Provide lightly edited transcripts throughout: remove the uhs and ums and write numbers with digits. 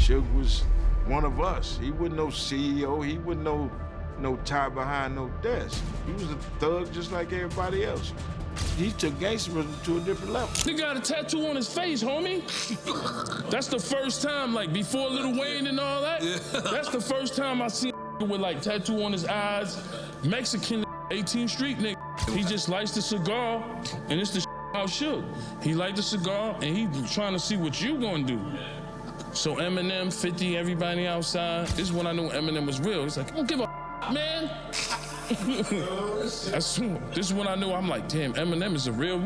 Suge was one of us. He wasn't no CEO. He wasn't no tie behind no desk. He was a thug just like everybody else. He took gangsterism to a different level. He got a tattoo on his face, homie. That's the first time, like before Lil Wayne and all that. Yeah. That's the first time I seen with like tattoo on his eyes, Mexican 18th Street nigga. He just lights the cigar, and it's the how Suge. He light the cigar, and he trying to see what you gonna do. So Eminem, 50, everybody outside. This is when I knew Eminem was real. He's like, I don't give a man. This is when I knew, I'm like, damn, Eminem is a real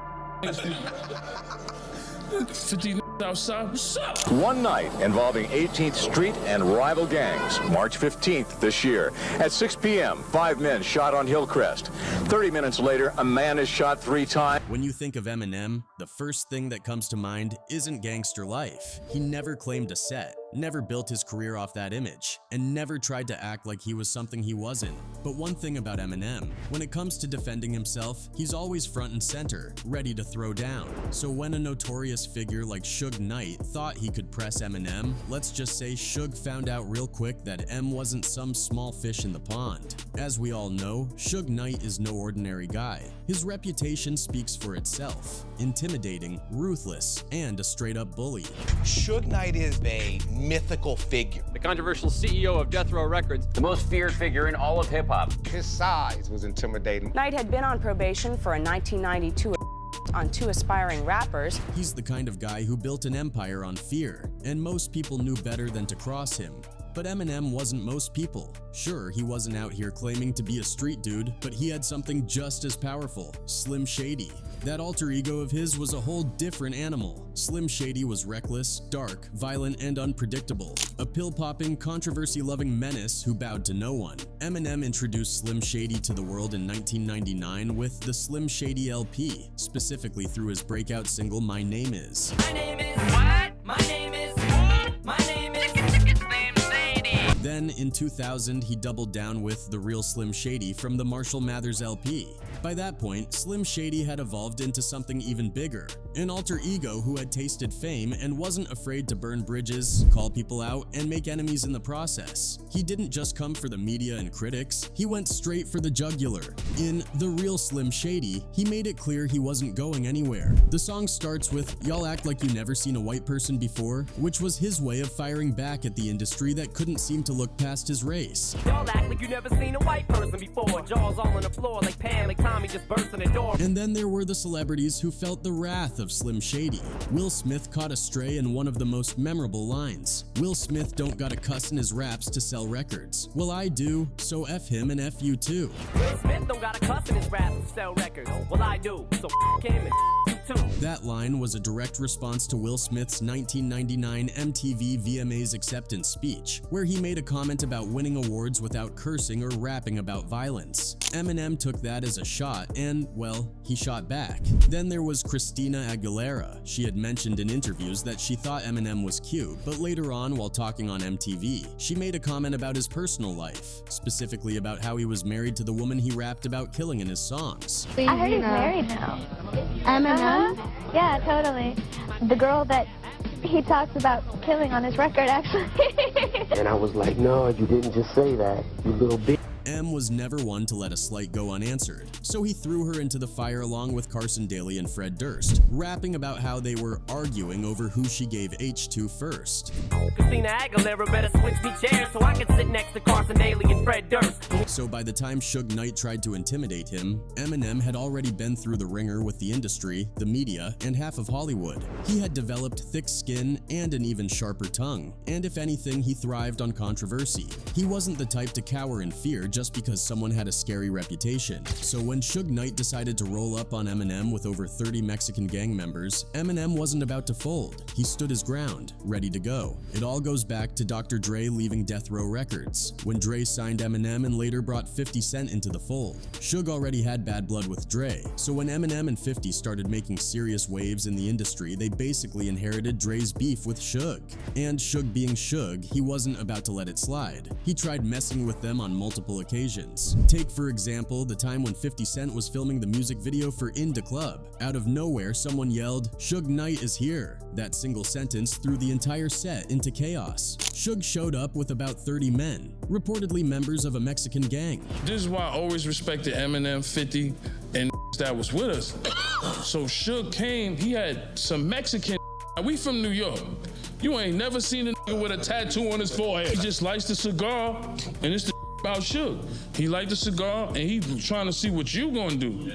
50 outside, what's up? One night involving 18th Street and rival gangs, March 15th this year. At 6 p.m., 5 men shot on Hillcrest. 30 minutes later, a man is shot 3 times. When you think of Eminem, the first thing that comes to mind isn't gangster life. He never claimed a set, never built his career off that image, and never tried to act like he was something he wasn't. But one thing about Eminem, when it comes to defending himself, he's always front and center, ready to throw down. So when a notorious figure like Suge Knight thought he could press Eminem, let's just say Suge found out real quick that M wasn't some small fish in the pond. As we all know, Suge Knight is no ordinary guy. His reputation speaks for itself. Intimidating, ruthless, and a straight-up bully. Suge Knight is a mythical figure. The controversial CEO of Death Row Records. The most feared figure in all of hip-hop. His size was intimidating. Knight had been on probation for a 1992 on 2 aspiring rappers. He's the kind of guy who built an empire on fear, and most people knew better than to cross him. But Eminem wasn't most people. Sure, he wasn't out here claiming to be a street dude, but he had something just as powerful, Slim Shady. That alter ego of his was a whole different animal. Slim Shady was reckless, dark, violent, and unpredictable. A pill-popping, controversy-loving menace who bowed to no one. Eminem introduced Slim Shady to the world in 1999 with the Slim Shady LP, specifically through his breakout single My Name Is. My name is what? My name is my name is Slim Shady. Then, in 2000, he doubled down with The Real Slim Shady from the Marshall Mathers LP. By that point, Slim Shady had evolved into something even bigger, an alter ego who had tasted fame and wasn't afraid to burn bridges, call people out, and make enemies in the process. He didn't just come for the media and critics, he went straight for the jugular. In The Real Slim Shady, he made it clear he wasn't going anywhere. The song starts with, "Y'all act like you never seen a white person before," which was his way of firing back at the industry that couldn't seem to look past his race. Y'all act like you never seen a white person before. Jaws all on the floor like Pam, like Tommy just burst in the door. And then there were the celebrities who felt the wrath of Slim Shady. Will Smith caught a stray in one of the most memorable lines. Will Smith don't gotta cuss in his raps to sell records. Well, I do, so F him and F you too. Will Smith don't got a cuss in his raps to sell records. Well, I do, so him and you too. That line was a direct response to Will Smith's 1999 MTV VMAs acceptance speech, where he made a comment about winning awards without cursing or rapping about violence. Eminem took that as a shot and, well, he shot back. Then there was Christina Aguilera. She had mentioned in interviews that she thought Eminem was cute, but later on, while talking on MTV, she made a comment about his personal life, specifically about how he was married to the woman he rapped about killing in his songs. I heard he's married now. Eminem? Yeah, totally. The girl that he talks about killing on his record, actually. And I was like, no, you didn't just say that, you little bitch. M was never one to let a slight go unanswered, so he threw her into the fire along with Carson Daly and Fred Durst, rapping about how they were arguing over who she gave H to first. Christina Aguilera better switch me chairs so I can sit next to Carson Daly and Fred Durst. So by the time Suge Knight tried to intimidate him, Eminem had already been through the ringer with the industry, the media, and half of Hollywood. He had developed thick skin and an even sharper tongue, and if anything, he thrived on controversy. He wasn't the type to cower in fear just because someone had a scary reputation. So when Suge Knight decided to roll up on Eminem with over 30 Mexican gang members, Eminem wasn't about to fold. He stood his ground, ready to go. It all goes back to Dr. Dre leaving Death Row Records, when Dre signed Eminem and later brought 50 Cent into the fold. Suge already had bad blood with Dre, so when Eminem and 50 started making serious waves in the industry, they basically inherited Dre's beef with Suge. And Suge being Suge, he wasn't about to let it slide. He tried messing with them on multiple several occasions. Take, for example, the time when 50 Cent was filming the music video for In Da Club. Out of nowhere, someone yelled, "Suge Knight is here." That single sentence threw the entire set into chaos. Suge showed up with about 30 men, reportedly members of a Mexican gang. This is why I always respected Eminem, 50, and that was with us. So Suge came, he had some Mexican. We from New York. You ain't never seen a nigga with a tattoo on his forehead. He just lights the cigar, and it's the about Suge. He light the cigar, and he trying to see what you gonna do.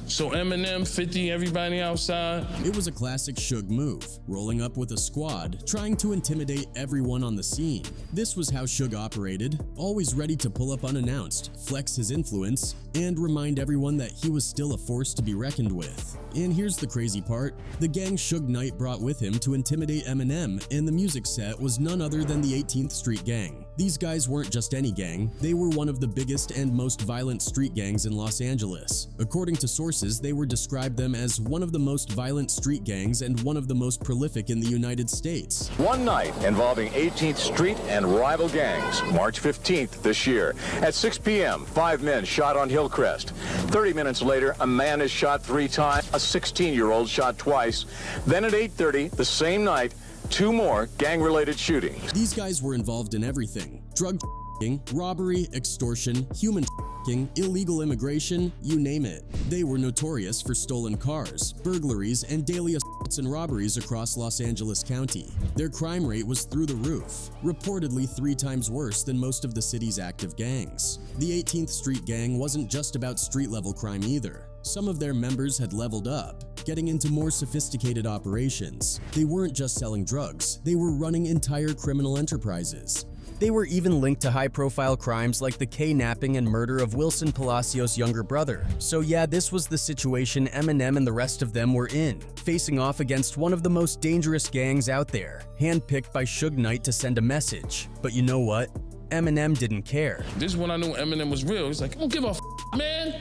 So Eminem, 50, everybody outside. It was a classic Suge move, rolling up with a squad, trying to intimidate everyone on the scene. This was how Suge operated, always ready to pull up unannounced, flex his influence, and remind everyone that he was still a force to be reckoned with. And here's the crazy part, the gang Suge Knight brought with him to intimidate Eminem and the music set was none other than the 18th Street Gang. These guys weren't just any gang, they were one of the biggest and most violent street gangs in Los Angeles. According to sources, they were described them as one of the most violent street gangs and one of the most prolific in the United States. One night involving 18th Street and rival gangs, March 15th this year. At 6 p.m., 5 men shot on Hillcrest. 30 minutes later, a man is shot 3 times, a 16-year-old shot twice. Then at 8:30, the same night, 2 more gang-related shootings. These guys were involved in everything: drug trafficking, robbery, extortion, human trafficking, illegal immigration, you name it. They were notorious for stolen cars, burglaries, and daily assaults and robberies across Los Angeles County. Their crime rate was through the roof, reportedly 3 times worse than most of the city's active gangs. The 18th Street Gang wasn't just about street-level crime either. Some of their members had leveled up, getting into more sophisticated operations. They weren't just selling drugs, they were running entire criminal enterprises. They were even linked to high-profile crimes like the kidnapping and murder of Wilson Palacios' younger brother. So yeah, this was the situation Eminem and the rest of them were in, facing off against one of the most dangerous gangs out there, handpicked by Suge Knight to send a message. But you know what? Eminem didn't care. This is when I knew Eminem was real. He's like, I don't give a man.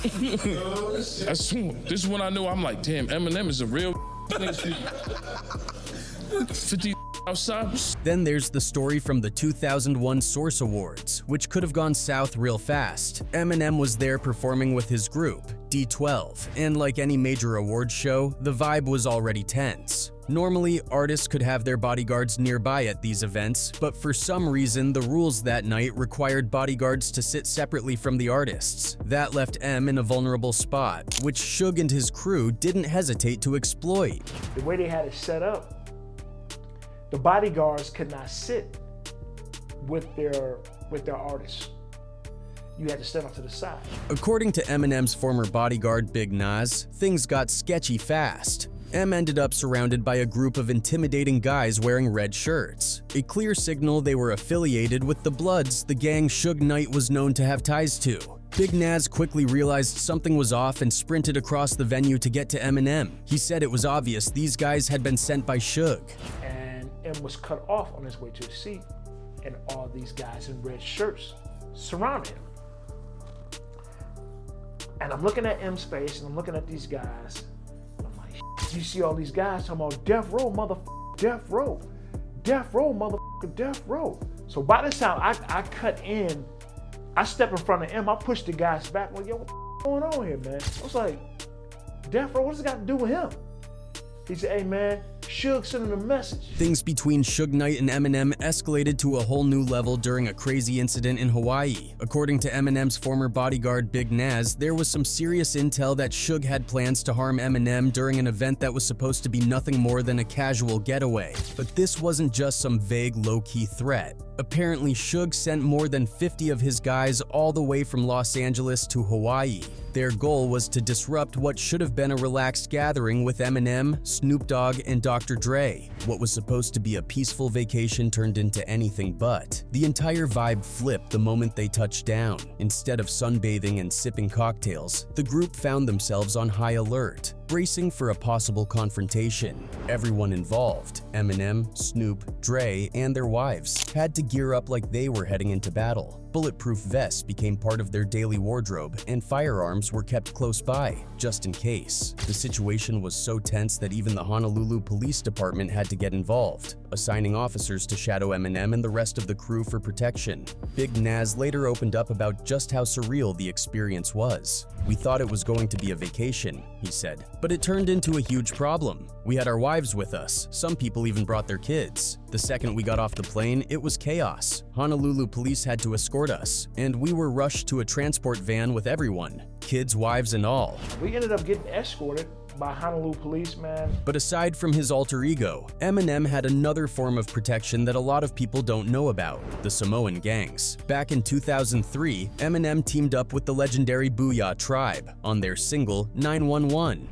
This is when I knew, I'm like, damn, Eminem is a real 50 outside. Then there's the story from the 2001 Source Awards, which could have gone south real fast. Eminem was there performing with his group, D12, and like any major awards show, the vibe was already tense. Normally, artists could have their bodyguards nearby at these events, but for some reason, the rules that night required bodyguards to sit separately from the artists. That left M in a vulnerable spot, which Suge and his crew didn't hesitate to exploit. The way they had it set up, the bodyguards could not sit with their artists. You had to stand off to the side. According to Eminem's former bodyguard Big Nas, things got sketchy fast. M ended up surrounded by a group of intimidating guys wearing red shirts, a clear signal they were affiliated with the Bloods, the gang Suge Knight was known to have ties to. Big Nas quickly realized something was off and sprinted across the venue to get to Eminem. He said it was obvious these guys had been sent by Suge. And M was cut off on his way to the seat, and all these guys in red shirts surrounded him. And I'm looking at M's face, and I'm looking at these guys. You see all these guys talking about death row, motherfucker, death row, motherfucker, death row. So by the time I cut in, I step in front of him, I push the guys back. I'm like, yo, what's going on here, man? I was like, death row, what does it got to do with him? He said, hey, man, Suge sent him a message. Things between Suge Knight and Eminem escalated to a whole new level during a crazy incident in Hawaii. According to Eminem's former bodyguard Big Nas, there was some serious intel that Suge had plans to harm Eminem during an event that was supposed to be nothing more than a casual getaway. But this wasn't just some vague low-key threat. Apparently, Suge sent more than 50 of his guys all the way from Los Angeles to Hawaii. Their goal was to disrupt what should have been a relaxed gathering with Eminem, Snoop Dogg, and Dr. Dre. What was supposed to be a peaceful vacation turned into anything but. The entire vibe flipped the moment they touched down. Instead of sunbathing and sipping cocktails, the group found themselves on high alert, bracing for a possible confrontation. Everyone involved, Eminem, Snoop, Dre, and their wives, had to gear up like they were heading into battle. Bulletproof vests became part of their daily wardrobe, and firearms were kept close by, just in case. The situation was so tense that even the Honolulu Police Department had to get involved. assigning officers to shadow Eminem and the rest of the crew for protection. Big Naz later opened up about just how surreal the experience was. "We thought it was going to be a vacation," he said, "but it turned into a huge problem. We had our wives with us, some people even brought their kids. The second we got off the plane, it was chaos. Honolulu police had to escort us, and we were rushed to a transport van with everyone, kids, wives, and all." We ended up getting escorted by Honolulu police, man. But aside from his alter ego, Eminem had another form of protection that a lot of people don't know about: the Samoan gangs. Back in 2003, Eminem teamed up with the legendary Booyah Tribe on their single 911.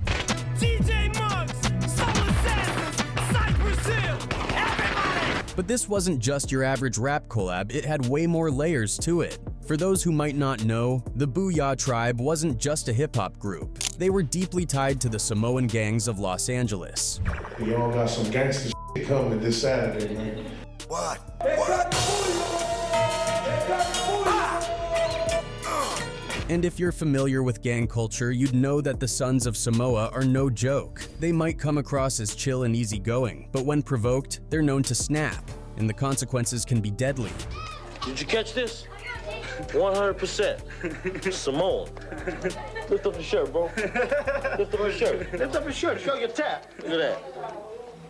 But this wasn't just your average rap collab, it had way more layers to it. For those who might not know, the Booyah Tribe wasn't just a hip-hop group. They were deeply tied to the Samoan gangs of Los Angeles. We all got some gangster shit coming this Saturday, man. What? And if you're familiar with gang culture, you'd know that the Sons of Samoa are no joke. They might come across as chill and easygoing, but when provoked, they're known to snap, and the consequences can be deadly. Did you catch this? 100% Samoan. Lift up your shirt, bro. Lift up your shirt. Lift up your shirt. Show your tap. Look at that.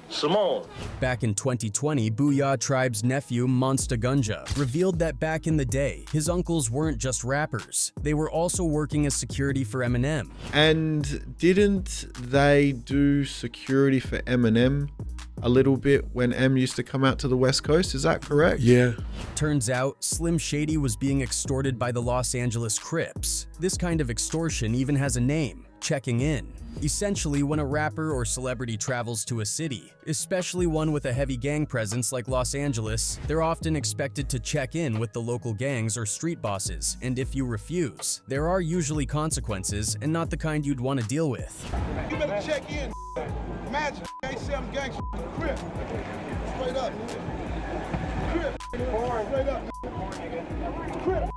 Samoan. Back in 2020, Booyah Tribe's nephew, Monsta Gunja, revealed that back in the day, his uncles weren't just rappers. They were also working as security for Eminem. And didn't they do security for Eminem a little bit when M used to come out to the West Coast? Is that correct? Yeah. Turns out, Slim Shady was being extorted by the Los Angeles Crips. This kind of extortion even has a name: checking in. Essentially, when a rapper or celebrity travels to a city, especially one with a heavy gang presence like Los Angeles, they're often expected to check in with the local gangs or street bosses, and if you refuse, there are usually consequences, and not the kind you'd want to deal with. You better check in. Imagine, ain't some gangster crip. Straight up. Crip. Straight up. Crip.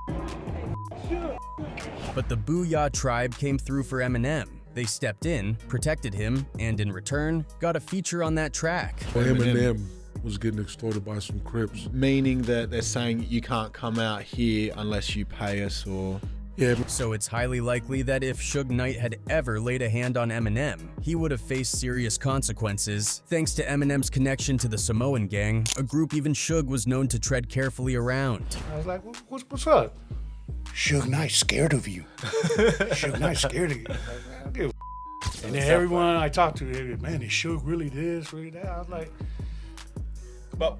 But the Booyah Tribe came through for Eminem. They stepped in, protected him, and in return, got a feature on that track. Eminem was getting extorted by some Crips. Meaning that they're saying you can't come out here unless you pay us, or... Yeah. So it's highly likely that if Suge Knight had ever laid a hand on Eminem, he would have faced serious consequences. Thanks to Eminem's connection to the Samoan gang, a group even Suge was known to tread carefully around. I was like, what's up? Suge Knight scared of you. Suge Knight scared of you. I don't give a and then everyone I talked to, they go, man, is Suge really this, really that? I was like, but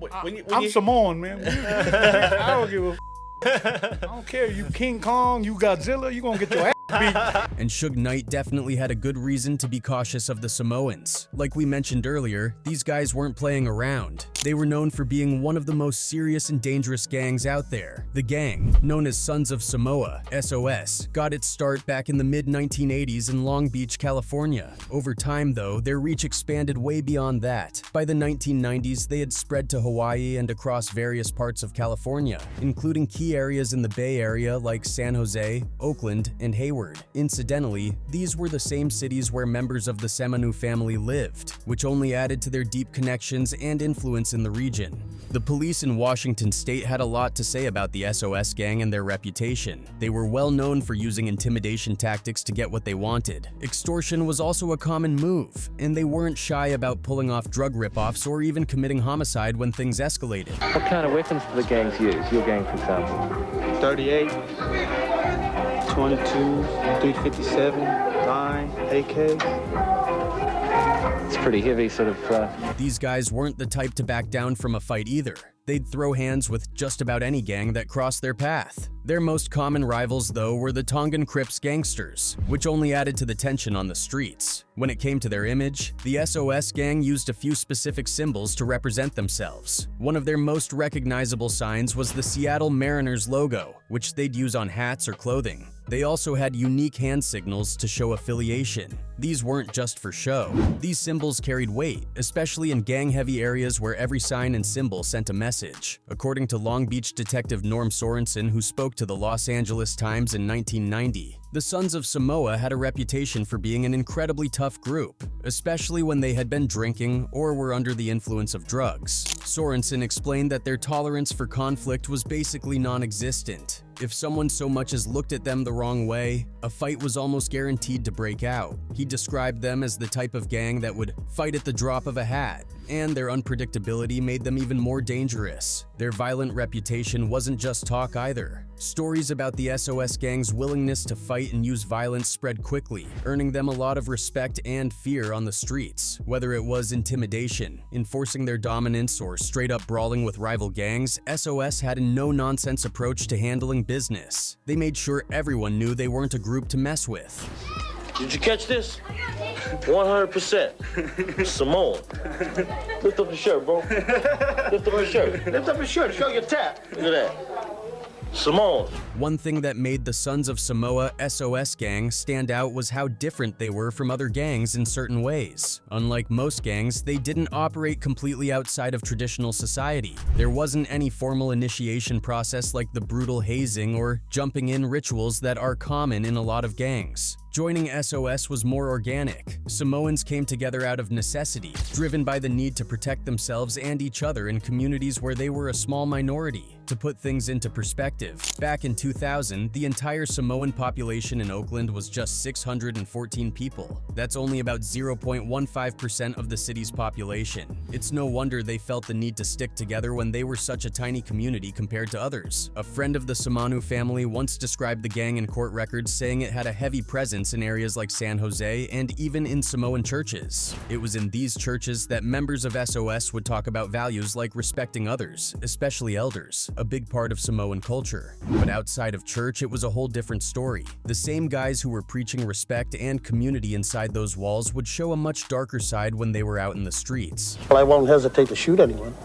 I'm Samoan, man. I don't give a I don't care. You King Kong, you Godzilla, you gonna get your ass beat. And Suge Knight definitely had a good reason to be cautious of the Samoans. Like we mentioned earlier, these guys weren't playing around. They were known for being one of the most serious and dangerous gangs out there. The gang, known as Sons of Samoa, SOS, got its start back in the mid-1980s in Long Beach, California. Over time, though, their reach expanded way beyond that. By the 1990s, they had spread to Hawaii and across various parts of California, including key areas in the Bay Area like San Jose, Oakland, and Hayward. Incidentally, these were the same cities where members of the Semanu family lived, which only added to their deep connections and influence in the region. The police in Washington state had a lot to say about the SOS gang and their reputation. They were well known for using intimidation tactics to get what they wanted. Extortion was also a common move, and they weren't shy about pulling off drug ripoffs or even committing homicide when things escalated. What kind of weapons do the gangs use? Your gang, for example? 38, 22, 357, 9, AK. It's pretty heavy, sort of. These guys weren't the type to back down from a fight either. They'd throw hands with just about any gang that crossed their path. Their most common rivals, though, were the Tongan Crips gangsters, which only added to the tension on the streets. When it came to their image, the SOS gang used a few specific symbols to represent themselves. One of their most recognizable signs was the Seattle Mariners logo, which they'd use on hats or clothing. They also had unique hand signals to show affiliation. These weren't just for show. These symbols carried weight, especially in gang-heavy areas where every sign and symbol sent a message. According to Long Beach detective Norm Sorensen, who spoke to the Los Angeles Times in 1990, the Sons of Samoa had a reputation for being an incredibly tough group, especially when they had been drinking or were under the influence of drugs. Sorensen explained that their tolerance for conflict was basically non-existent. If someone so much as looked at them the wrong way, a fight was almost guaranteed to break out. He described them as the type of gang that would fight at the drop of a hat, and their unpredictability made them even more dangerous. Their violent reputation wasn't just talk either. Stories about the SOS gang's willingness to fight and use violence spread quickly, earning them a lot of respect and fear on the streets. Whether it was intimidation, enforcing their dominance, or straight-up brawling with rival gangs, SOS had a no-nonsense approach to handling business. They made sure everyone knew they weren't a group to mess with. Did you catch this? 100%. Samoan. Lift up the shirt, bro. Lift up your shirt. Lift up your shirt. Show your tat. Look at that. Samoan. One thing that made the Sons of Samoa SOS gang stand out was how different they were from other gangs in certain ways. Unlike most gangs, they didn't operate completely outside of traditional society. There wasn't any formal initiation process like the brutal hazing or jumping in rituals that are common in a lot of gangs. Joining SOS was more organic. Samoans came together out of necessity, driven by the need to protect themselves and each other in communities where they were a small minority. To put things into perspective, back in 2000, the entire Samoan population in Oakland was just 614 people. That's only about 0.15% of the city's population. It's no wonder they felt the need to stick together when they were such a tiny community compared to others. A friend of the Samoan family once described the gang in court records, saying it had a heavy presence in areas like San Jose and even in Samoan churches. It was in these churches that members of SOS would talk about values like respecting others, especially elders, a big part of Samoan culture. But outside of church, it was a whole different story. The same guys who were preaching respect and community inside those walls would show a much darker side when they were out in the streets. Well, I won't hesitate to shoot anyone.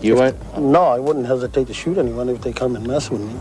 You won't? No, I wouldn't hesitate to shoot anyone if they come and mess with me.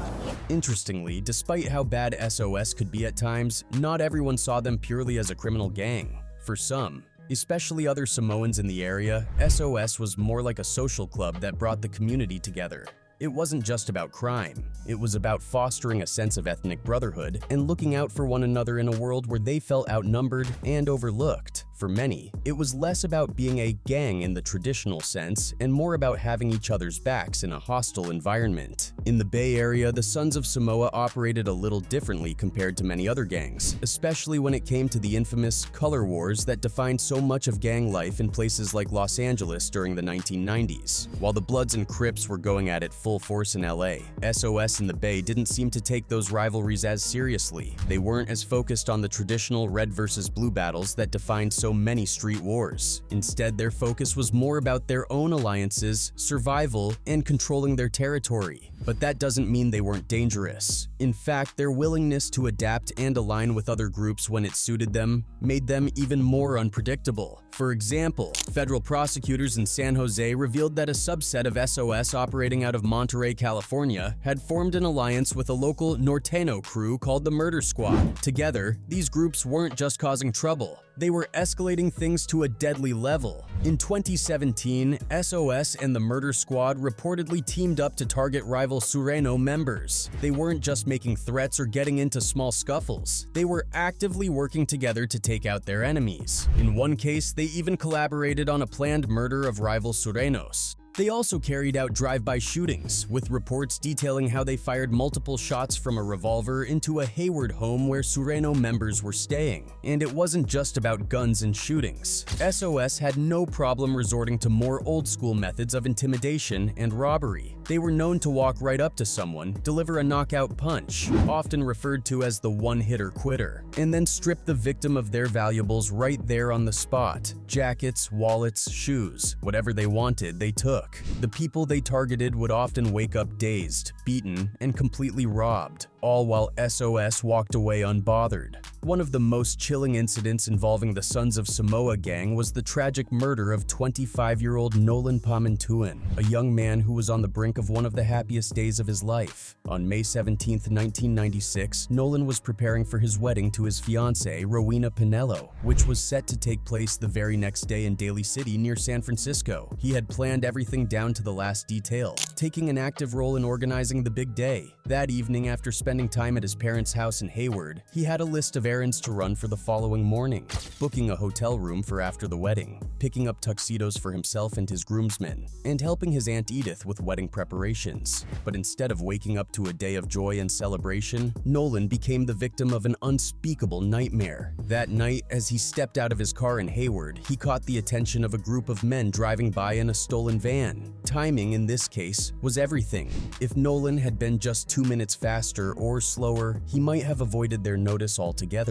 Interestingly, despite how bad SOS could be at times, not everyone saw them purely as a criminal gang. For some, especially other Samoans in the area, SOS was more like a social club that brought the community together. It wasn't just about crime. It was about fostering a sense of ethnic brotherhood and looking out for one another in a world where they felt outnumbered and overlooked. For many, it was less about being a gang in the traditional sense and more about having each other's backs in a hostile environment. In the Bay Area, the Sons of Samoa operated a little differently compared to many other gangs, especially when it came to the infamous color wars that defined so much of gang life in places like Los Angeles during the 1990s. While the Bloods and Crips were going at it full force in LA, SOS in the Bay didn't seem to take those rivalries as seriously. They weren't as focused on the traditional red versus blue battles that defined so many street wars. Instead, their focus was more about their own alliances, survival, and controlling their territory. But that doesn't mean they weren't dangerous. In fact, their willingness to adapt and align with other groups when it suited them made them even more unpredictable. For example, federal prosecutors in San Jose revealed that a subset of SOS operating out of Monterey, California, had formed an alliance with a local Norteño crew called the Murder Squad. Together, these groups weren't just causing trouble. They were escalating things to a deadly level. In 2017, SOS and the Murder Squad reportedly teamed up to target rival Sureño members. They weren't just making threats or getting into small scuffles. They were actively working together to take out their enemies. In one case, they even collaborated on a planned murder of rival Sureños. They also carried out drive-by shootings, with reports detailing how they fired multiple shots from a revolver into a Hayward home where Sureño members were staying. And it wasn't just about guns and shootings. SOS had no problem resorting to more old-school methods of intimidation and robbery. They were known to walk right up to someone, deliver a knockout punch, often referred to as the one-hitter quitter, and then strip the victim of their valuables right there on the spot. Jackets, wallets, shoes, whatever they wanted, they took. The people they targeted would often wake up dazed, beaten, and completely robbed, all while SOS walked away unbothered. One of the most chilling incidents involving the Sons of Samoa gang was the tragic murder of 25-year-old Nolan Pamantuan, a young man who was on the brink of one of the happiest days of his life. On May 17, 1996, Nolan was preparing for his wedding to his fiancée, Rowena Pinello, which was set to take place the very next day in Daly City near San Francisco. He had planned everything down to the last detail, taking an active role in organizing the big day. That evening, after spending time at his parents' house in Hayward, he had a list of errands to run for the following morning: booking a hotel room for after the wedding, picking up tuxedos for himself and his groomsmen, and helping his Aunt Edith with wedding preparations. But instead of waking up to a day of joy and celebration, Nolan became the victim of an unspeakable nightmare. That night, as he stepped out of his car in Hayward, he caught the attention of a group of men driving by in a stolen van. Timing, in this case, was everything. If Nolan had been just 2 minutes faster or slower, he might have avoided their notice altogether.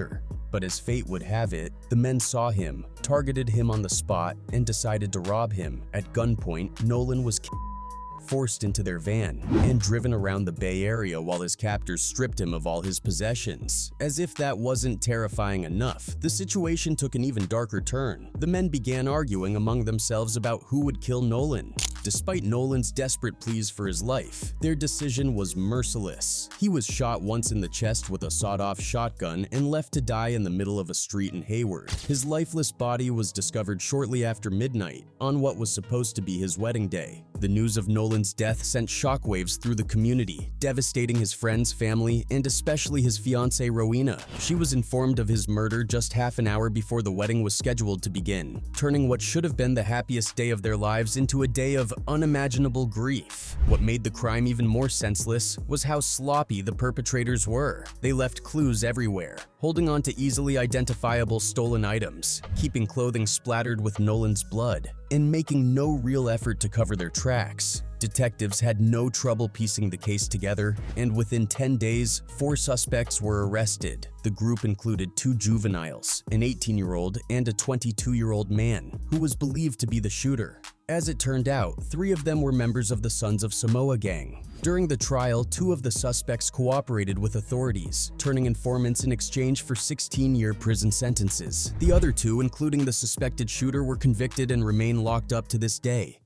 But as fate would have it, the men saw him, targeted him on the spot, and decided to rob him. At gunpoint, Nolan was forced into their van and driven around the Bay Area while his captors stripped him of all his possessions. As if that wasn't terrifying enough, the situation took an even darker turn. The men began arguing among themselves about who would kill Nolan. Despite Nolan's desperate pleas for his life, their decision was merciless. He was shot once in the chest with a sawed-off shotgun and left to die in the middle of a street in Hayward. His lifeless body was discovered shortly after midnight, on what was supposed to be his wedding day. The news of Nolan's death sent shockwaves through the community, devastating his friends, family, and especially his fiancée Rowena. She was informed of his murder just half an hour before the wedding was scheduled to begin, turning what should have been the happiest day of their lives into a day of unimaginable grief. What made the crime even more senseless was how sloppy the perpetrators were. They left clues everywhere, holding on to easily identifiable stolen items, keeping clothing splattered with Nolan's blood, and making no real effort to cover their tracks. Detectives had no trouble piecing the case together, and within 10 days, 4 suspects were arrested. The group included 2 juveniles, an 18-year-old and a 22-year-old man, who was believed to be the shooter. As it turned out, 3 of them were members of the Sons of Samoa gang. During the trial, 2 of the suspects cooperated with authorities, turning informants in exchange for 16-year prison sentences. The other 2, including the suspected shooter, were convicted and remain locked up to this day.